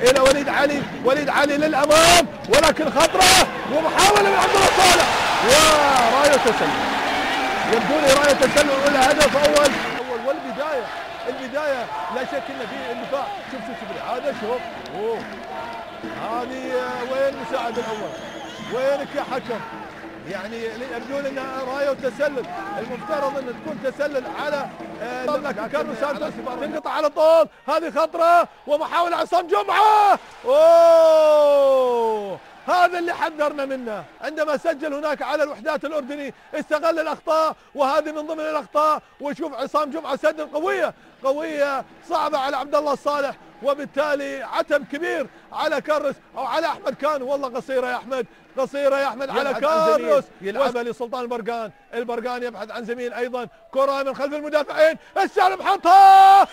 الى وليد علي، وليد علي للامام ولكن خطره ومحاوله من عبد الله صالح ورايه تسلل. يبدو لي رايه تسلل ولا هدف اول والبدايه البدايه لا شك ان في اندفاع. شوف الاعاده شوف هذه وين المساعد الاول؟ وينك يا حكم؟ يعني يبدو لنا رايه وتسلل، المفترض ان تكون تسلل على كارلوس سانتوس. تنقطع على طول، هذه خطره ومحاوله عصام جمعه. هذا اللي حذرنا منه عندما سجل هناك على الوحدات الاردني، استغل الاخطاء وهذه من ضمن الاخطاء. وشوف عصام جمعه سجل قويه صعبه على عبد الله الصالح، وبالتالي عتب كبير على كارلوس او على احمد كان. والله قصيره يا احمد، قصيره يا احمد على كارلوس. يلعبها لسلطان البرقان يبحث عن زميل ايضا، كره من خلف المدافعين، السالم حطها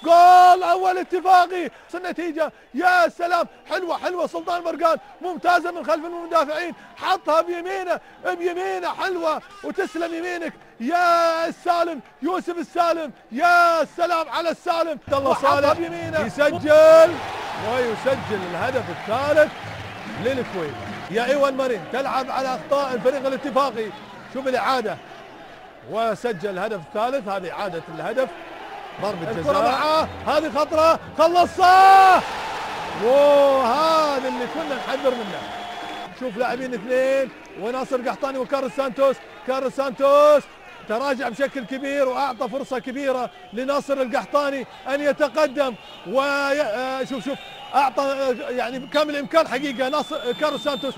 جول اول اتفاقي. النتيجه يا سلام، حلوه سلطان البرقان ممتازه من خلف المدافعين، حطها بيمينه حلوه وتسلم يمينك يا السالم، يوسف السالم. يا سلام على السالم. عبد الله صالح يسجل ويسجل الهدف الثالث للكويت. يا ايوان مارين تلعب على اخطاء الفريق الاتفاقي. شوف الاعاده وسجل الهدف الثالث. هذه اعاده الهدف، ضربة جزاء معاه، هذه خطرة خلصها. هذا اللي كنا نحذر منه. شوف لاعبين اثنين وناصر قحطاني وكارلوس سانتوس تراجع بشكل كبير واعطى فرصة كبيرة لناصر القحطاني ان يتقدم. وشوف اعطى يعني بكامل الامكان حقيقة كارلوس سانتوس